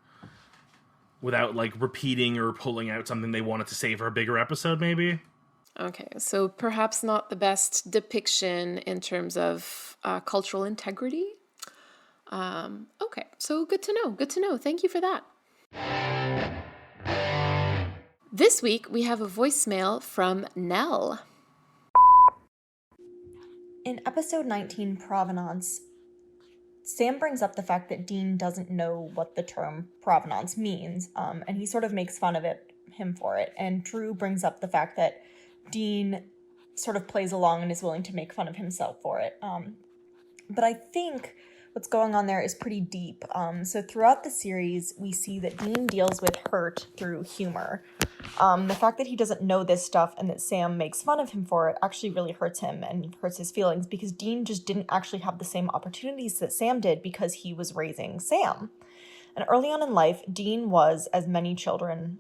Speaker 2: without like repeating or pulling out something they wanted to save for a bigger episode, maybe.
Speaker 1: Okay, so perhaps not the best depiction in terms of cultural integrity. Okay, so good to know. Good to know. Thank you for that. This week, we have a voicemail from Nell.
Speaker 3: In episode 19, Provenance, Sam brings up the fact that Dean doesn't know what the term provenance means, and he sort of makes fun of him for it. And Drew brings up the fact that Dean sort of plays along and is willing to make fun of himself for it. But I think what's going on there is pretty deep. So throughout the series, we see that Dean deals with hurt through humor. The fact that he doesn't know this stuff and that Sam makes fun of him for it actually really hurts him and hurts his feelings, because Dean just didn't actually have the same opportunities that Sam did because he was raising Sam. And early on in life, Dean was, as many children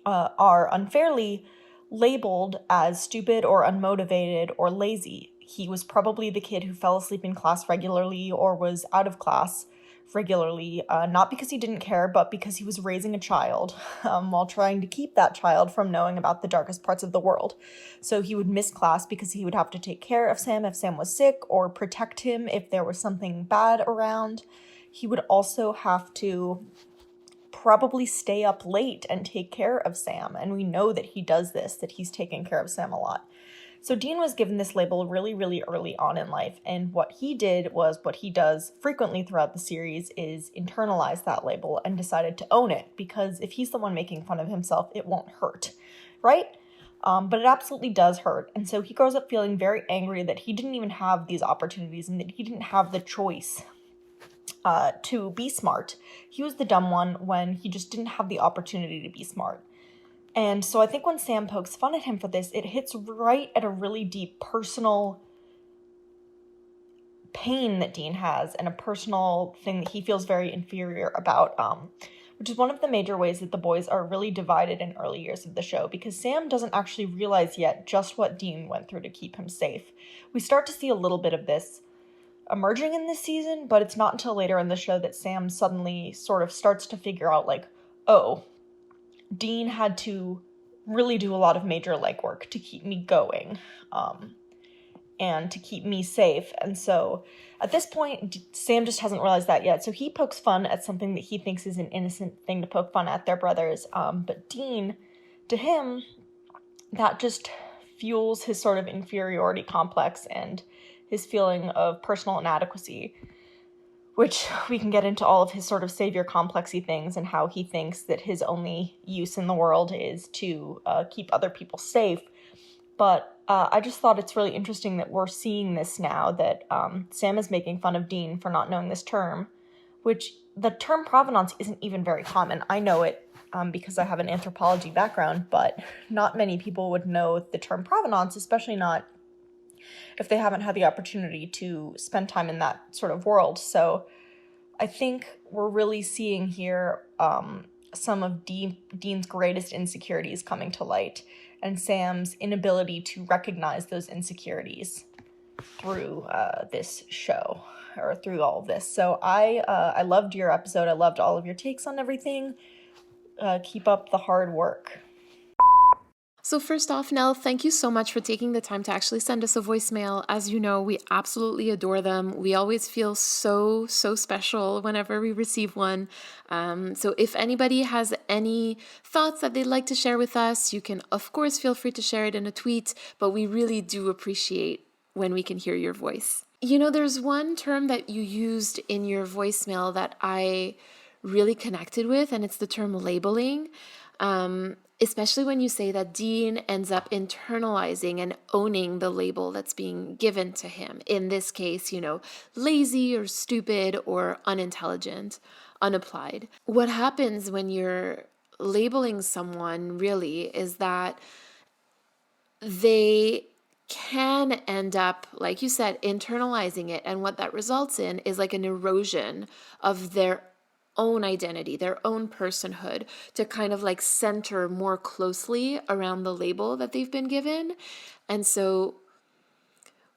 Speaker 3: are, unfairly labeled as stupid or unmotivated or lazy. He was probably the kid who fell asleep in class regularly or was out of class regularly, not because he didn't care, but because he was raising a child while trying to keep that child from knowing about the darkest parts of the world. So he would miss class because he would have to take care of Sam if Sam was sick, or protect him if there was something bad around. He would also have to probably stay up late and take care of Sam, and we know that he does this, that he's taking care of Sam a lot. So Dean was given this label really, really early on in life, and what he did was what he does frequently throughout the series is internalize that label and decided to own it, because if he's the one making fun of himself, it won't hurt, right? But it absolutely does hurt, and so he grows up feeling very angry that he didn't even have these opportunities and that he didn't have the choice to be smart. He was the dumb one when he just didn't have the opportunity to be smart. And so I think when Sam pokes fun at him for this, it hits right at a really deep personal pain that Dean has, and a personal thing that he feels very inferior about, which is one of the major ways that the boys are really divided in early years of the show, because Sam doesn't actually realize yet just what Dean went through to keep him safe. We start to see a little bit of this emerging in this season, but it's not until later in the show that Sam suddenly sort of starts to figure out, like, oh, Dean had to really do a lot of major legwork to keep me going, and to keep me safe. And so at this point, Sam just hasn't realized that yet. So he pokes fun at something that he thinks is an innocent thing to poke fun at their brothers. But Dean, to him, that just fuels his sort of inferiority complex and his feeling of personal inadequacy, which we can get into all of his sort of savior complexy things and how he thinks that his only use in the world is to keep other people safe. But I just thought it's really interesting that we're seeing this now, that Sam is making fun of Dean for not knowing this term, which the term provenance isn't even very common. I know it because I have an anthropology background, but not many people would know the term provenance, especially not if they haven't had the opportunity to spend time in that sort of world. So I think we're really seeing here some of Dean's greatest insecurities coming to light, and Sam's inability to recognize those insecurities through this show, or through all of this. So I loved your episode. I loved all of your takes on everything. Keep up the hard work.
Speaker 1: So first off, Nell, thank you so much for taking the time to actually send us a voicemail. As you know, we absolutely adore them. We always feel so special whenever we receive one. So if anybody has any thoughts that they'd like to share with us, you can, of course, feel free to share it in a tweet, but we really do appreciate when we can hear your voice. You know, there's one term that you used in your voicemail that I really connected with, and it's the term labeling. Especially when you say that Dean ends up internalizing and owning the label that's being given to him. In this case, you know, lazy or stupid or unintelligent, unapplied. What happens when you're labeling someone really is that they can end up, like you said, internalizing it. And what that results in is like an erosion of their own identity, their own personhood, to kind of like center more closely around the label that they've been given. And so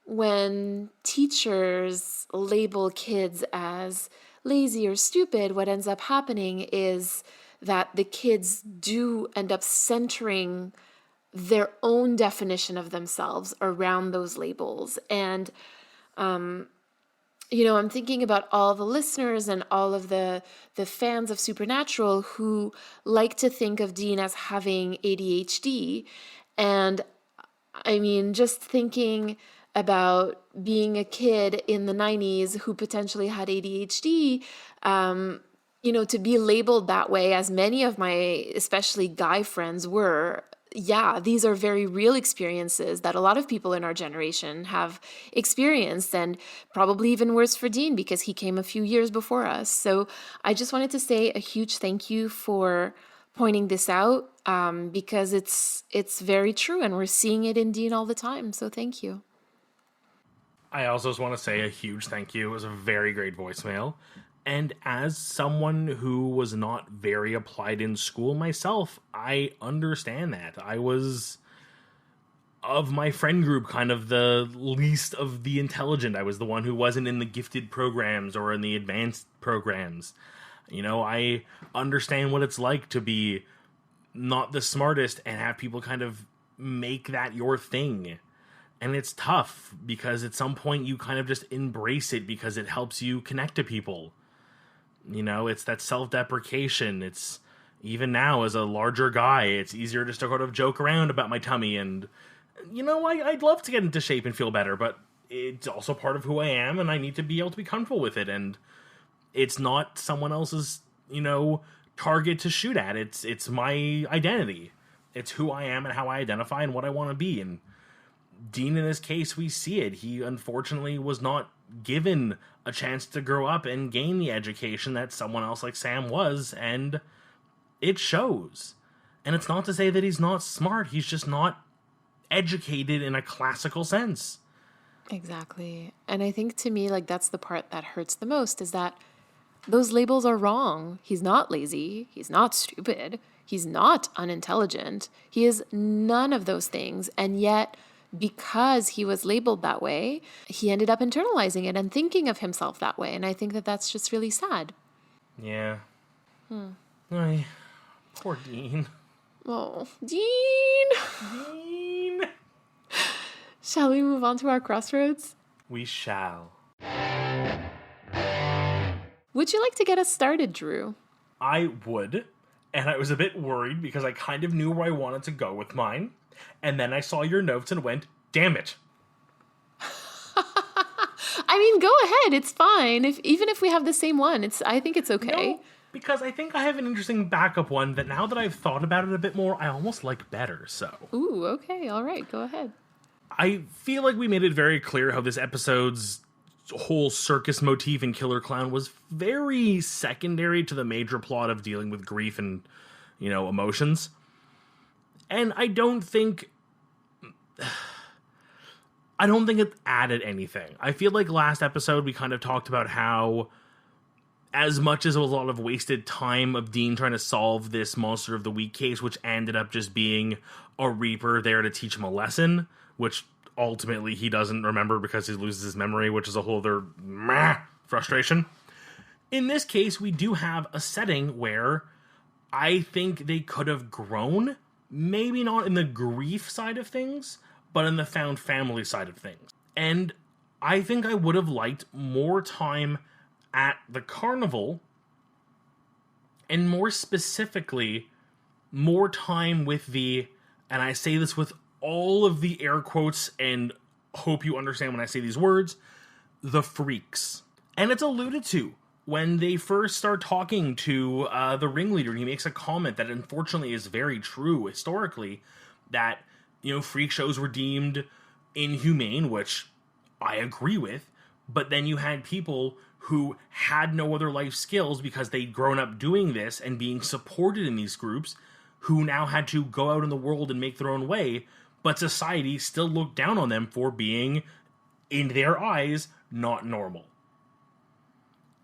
Speaker 1: when teachers label kids as lazy or stupid, what ends up happening is that the kids do end up centering their own definition of themselves around those labels. And you know, I'm thinking about all the listeners and all of the fans of Supernatural who like to think of Dean as having ADHD. And I mean, just thinking about being a kid in the 90s who potentially had ADHD, you know, to be labeled that way, as many of my, especially guy friends were, yeah, these are very real experiences that a lot of people in our generation have experienced, and probably even worse for Dean because he came a few years before us. So I just wanted to say a huge thank you for pointing this out, because it's very true, and we're seeing it in Dean all the time. So thank you.
Speaker 2: I also just want to say a huge thank you. It was a very great voicemail. And as someone who was not very applied in school myself, I understand that. I was, of my friend group, kind of the least of the intelligent. I was the one who wasn't in the gifted programs or in the advanced programs. You know, I understand what it's like to be not the smartest and have people kind of make that your thing. And it's tough because at some point you kind of just embrace it because it helps you connect to people. You know, it's that self-deprecation. It's, even now as a larger guy, it's easier just to sort of joke around about my tummy. And, you know, I'd love to get into shape and feel better, but it's also part of who I am, and I need to be able to be comfortable with it. And it's not someone else's, you know, target to shoot at. It's my identity. It's who I am and how I identify and what I want to be. And Dean, in this case, we see it. He unfortunately was not given a chance to grow up and gain the education that someone else like Sam was, and it shows. And it's not to say that he's not smart, he's just not educated in a classical sense.
Speaker 1: Exactly. And I think, to me, like, that's the part that hurts the most, is that those labels are wrong. He's not lazy, he's not stupid, he's not unintelligent, he is none of those things. And yet, because he was labeled that way, he ended up internalizing it and thinking of himself that way. And I think that that's just really sad.
Speaker 2: Yeah. Ay, poor Dean.
Speaker 1: Oh, Dean!
Speaker 2: Dean!
Speaker 1: Shall we move on to our crossroads?
Speaker 2: We shall.
Speaker 1: Would you like to get us started, Drew?
Speaker 2: I would, and I was a bit worried because I kind of knew where I wanted to go with mine. And then I saw your notes and went, damn it.
Speaker 1: I mean, go ahead. It's fine. Even if we have the same one, I think it's okay.
Speaker 2: No, because I think I have an interesting backup one that now that I've thought about it a bit more, I almost like better, so.
Speaker 1: Ooh, okay. All right. Go ahead.
Speaker 2: I feel like we made it very clear how this episode's whole circus motif in Killer Clown was very secondary to the major plot of dealing with grief and, emotions. And I don't think it added anything. I feel like last episode we kind of talked about how, as much as it was a lot of wasted time of Dean trying to solve this Monster of the Week case, which ended up just being a Reaper there to teach him a lesson, which ultimately he doesn't remember because he loses his memory, which is a whole other frustration. In this case, we do have a setting where I think they could have grown, maybe not in the grief side of things, but in the found family side of things. And I think I would have liked more time at the carnival, and more specifically, more time with the, and I say this with all of the air quotes and hope you understand when I say these words, the freaks. And it's alluded to when they first start talking to the ringleader, and he makes a comment that unfortunately is very true historically, that, freak shows were deemed inhumane, which I agree with, but then you had people who had no other life skills because they'd grown up doing this and being supported in these groups, who now had to go out in the world and make their own way, but society still looked down on them for being, in their eyes, not normal.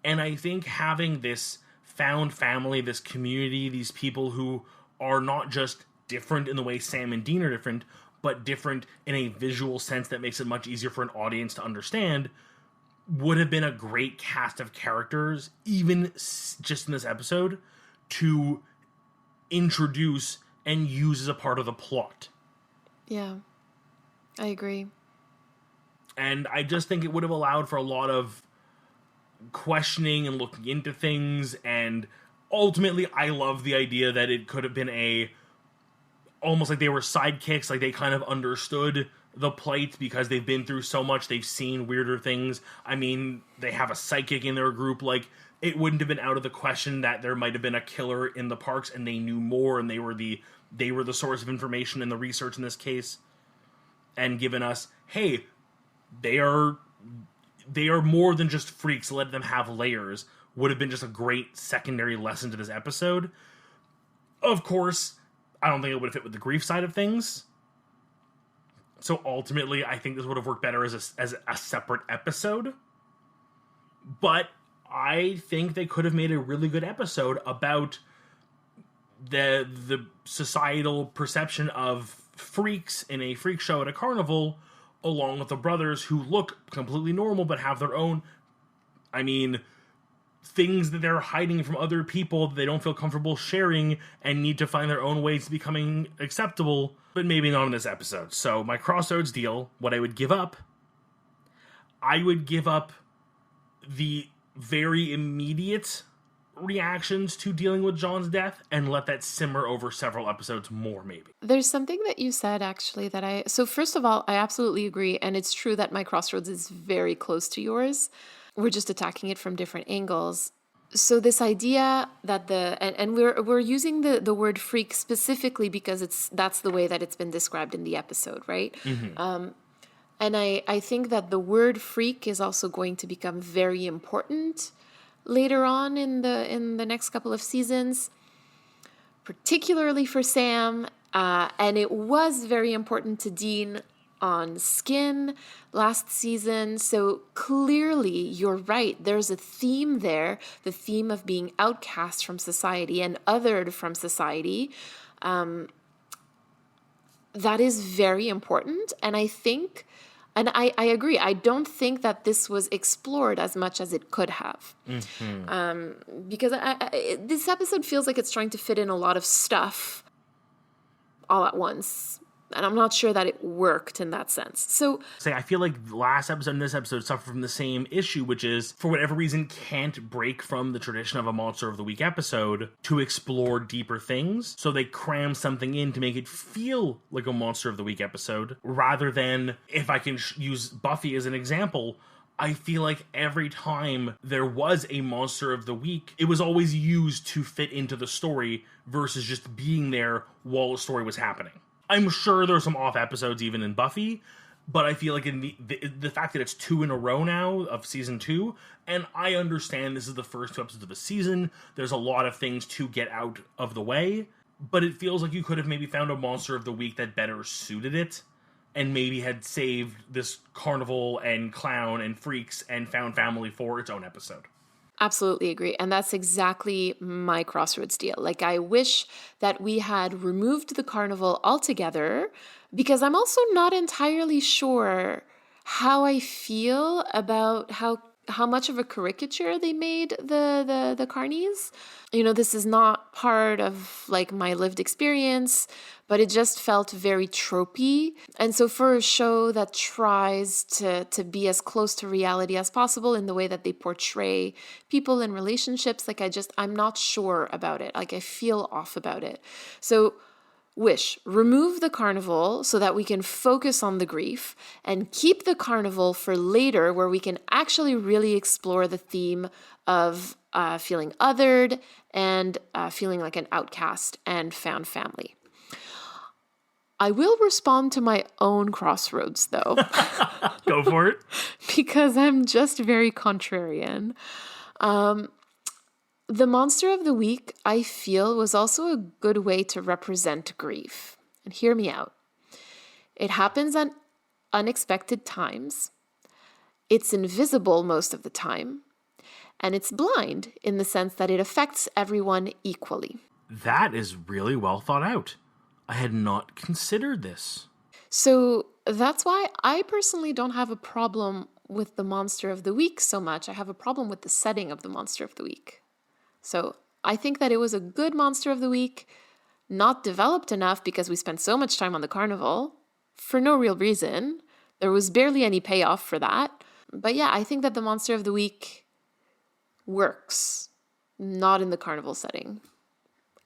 Speaker 2: And I think having this found family, this community, these people who are not just different in the way Sam and Dean are different, but different in a visual sense that makes it much easier for an audience to understand, would have been a great cast of characters, even just in this episode, to introduce and use as a part of the plot.
Speaker 1: Yeah, I agree.
Speaker 2: And I just think it would have allowed for a lot of questioning and looking into things, and ultimately I love the idea that it could have been almost like they were sidekicks, like they kind of understood the plight because they've been through so much, they've seen weirder things. I mean, they have a psychic in their group, like, it wouldn't have been out of the question that there might have been a killer in the parks and they knew more, and they were the source of information and the research in this case, and given us, hey, they are more than just freaks, let them have layers, would have been just a great secondary lesson to this episode. Of course, I don't think it would have fit with the grief side of things. So ultimately, I think this would have worked better as a separate episode. But I think they could have made a really good episode about the societal perception of freaks in a freak show at a carnival, along with the brothers who look completely normal but have their own, things that they're hiding from other people that they don't feel comfortable sharing and need to find their own ways to becoming acceptable, but maybe not in this episode. So my Crossroads deal, what I would give up, I would give up the very immediate reactions to dealing with John's death and let that simmer over several episodes more, maybe.
Speaker 1: There's something that you said, actually, so first of all, I absolutely agree, and it's true that my Crossroads is very close to yours. We're just attacking it from different angles. So this idea that we're using the word freak specifically because that's the way that it's been described in the episode, right? Mm-hmm. And I think that the word freak is also going to become very important later on in the next couple of seasons, particularly for Sam. And it was very important to Dean on Skin last season. So clearly, you're right. There's a theme there, the theme of being outcast from society and othered from society. That is very important. And I think, and I agree, I don't think that this was explored as much as it could have. Mm-hmm. Because this episode feels like it's trying to fit in a lot of stuff all at once. And I'm not sure that it worked in that sense. So,
Speaker 2: I feel like the last episode and this episode suffer from the same issue, which is, for whatever reason, can't break from the tradition of a Monster of the Week episode to explore deeper things. So they cram something in to make it feel like a Monster of the Week episode, rather than, if I can use Buffy as an example, I feel like every time there was a Monster of the Week, it was always used to fit into the story versus just being there while the story was happening. I'm sure there's some off episodes even in Buffy, but I feel like in the fact that it's 2 in a row now of season 2, and I understand this is the first 2 episodes of a season, there's a lot of things to get out of the way, but it feels like you could have maybe found a monster of the week that better suited it, and maybe had saved this carnival and clown and freaks and found family for its own episode.
Speaker 1: Absolutely agree. And that's exactly my Crossroads deal. Like, I wish that we had removed the carnival altogether, because I'm also not entirely sure how I feel about how much of a caricature they made the carnies. You know, this is not part of like my lived experience, but it just felt very tropey. And so for a show that tries to be as close to reality as possible in the way that they portray people and relationships, like I'm not sure about it. Like, I feel off about it. So wish, remove the carnival so that we can focus on the grief, and keep the carnival for later, where we can actually really explore the theme of feeling othered and feeling like an outcast and found family. I will respond to my own Crossroads, though.
Speaker 2: Go for it.
Speaker 1: Because I'm just very contrarian. The monster of the week, I feel, was also a good way to represent grief. And hear me out. It happens at unexpected times. It's invisible most of the time. And it's blind in the sense that it affects everyone equally.
Speaker 2: That is really well thought out. I had not considered this.
Speaker 1: So that's why I personally don't have a problem with the monster of the week so much. I have a problem with the setting of the monster of the week. So I think that it was a good monster of the week, not developed enough because we spent so much time on the carnival for no real reason. There was barely any payoff for that. But yeah, I think that the monster of the week works, not in the carnival setting.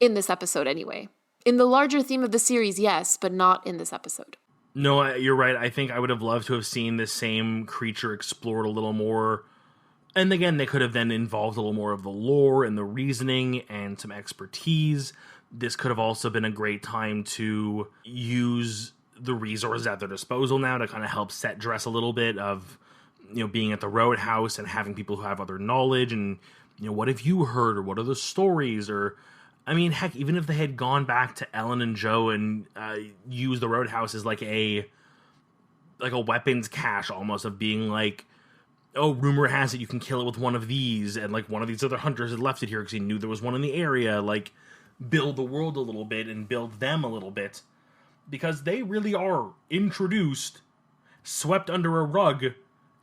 Speaker 1: In this episode anyway. In the larger theme of the series, yes, but not in this episode.
Speaker 2: No, you're right. I think I would have loved to have seen this same creature explored a little more. And again, they could have then involved a little more of the lore and the reasoning and some expertise. This could have also been a great time to use the resources at their disposal now to kind of help set dress a little bit of, you know, being at the Roadhouse and having people who have other knowledge and, you know, what have you heard, or what are the stories, or, I mean, heck, even if they had gone back to Ellen and Joe and used the Roadhouse as like a weapons cache almost, of being like, oh, rumor has it you can kill it with one of these, and like one of these other hunters had left it here because he knew there was one in the area. Like, build the world a little bit and build them a little bit, because they really are introduced, swept under a rug,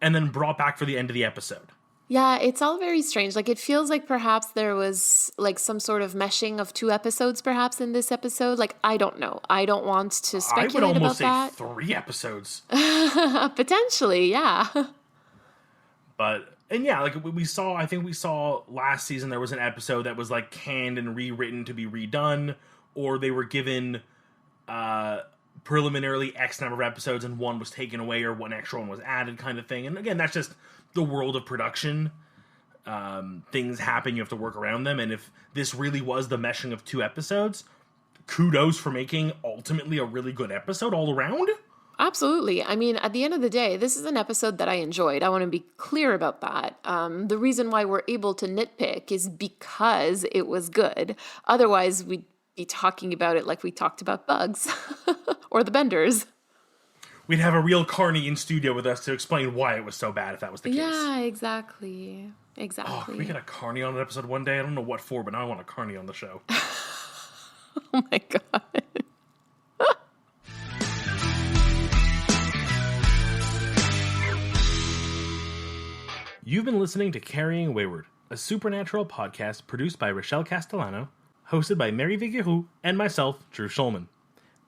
Speaker 2: and then brought back for the end of the episode.
Speaker 1: Yeah, it's all very strange. Like, it feels like perhaps there was like some sort of meshing of 2 episodes perhaps in this episode. Like, I don't know. I don't want to speculate about that.
Speaker 2: I would almost say 3 episodes.
Speaker 1: Potentially, yeah.
Speaker 2: But, and yeah, like I think we saw last season there was an episode that was like canned and rewritten to be redone, or they were given preliminarily X number of episodes and one was taken away or one extra one was added, kind of thing. And again, that's just the world of production. Things happen, you have to work around them. And if this really was the meshing of 2 episodes, kudos for making ultimately a really good episode all around.
Speaker 1: Absolutely. I mean, at the end of the day, this is an episode that I enjoyed. I want to be clear about that. The reason why we're able to nitpick is because it was good. Otherwise, we'd be talking about it like we talked about Bugs or the Benders.
Speaker 2: We'd have a real Carney in studio with us to explain why it was so bad if that was the case.
Speaker 1: Yeah, exactly.
Speaker 2: Oh, can we get a Carney on an episode one day? I don't know what for, but now I want a Carney on the show.
Speaker 1: Oh my God.
Speaker 2: You've been listening to Carrying Wayward, a supernatural podcast produced by Rochelle Castellano, hosted by Mary Vigirou and myself, Drew Schulman.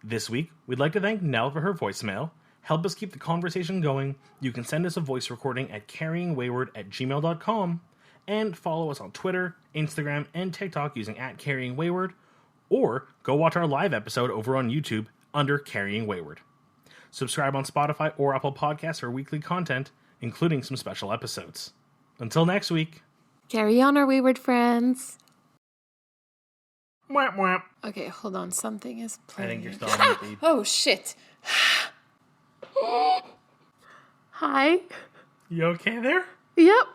Speaker 2: This week, we'd like to thank Nell for her voicemail. Help us keep the conversation going. You can send us a voice recording at carryingwayward@gmail.com, and follow us on Twitter, Instagram, and TikTok using @carryingwayward, or go watch our live episode over on YouTube under Carrying Wayward. Subscribe on Spotify or Apple Podcasts for weekly content, including some special episodes. Until next week.
Speaker 1: Carry on, our wayward friends.
Speaker 2: Mwah, mwah.
Speaker 1: Okay, hold on. Something is playing.
Speaker 2: I think you're still on the beat.
Speaker 1: Oh, shit. Hi.
Speaker 2: You okay there?
Speaker 1: Yep.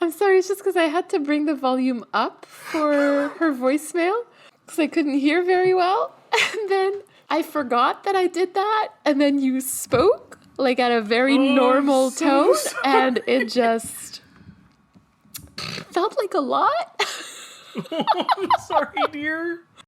Speaker 1: I'm sorry. It's just because I had to bring the volume up for her voicemail. because I couldn't hear very well. And then I forgot that I did that. And then you spoke like at a very normal tone.
Speaker 2: sorry.
Speaker 1: And it just felt like a lot.
Speaker 2: I'm sorry, dear.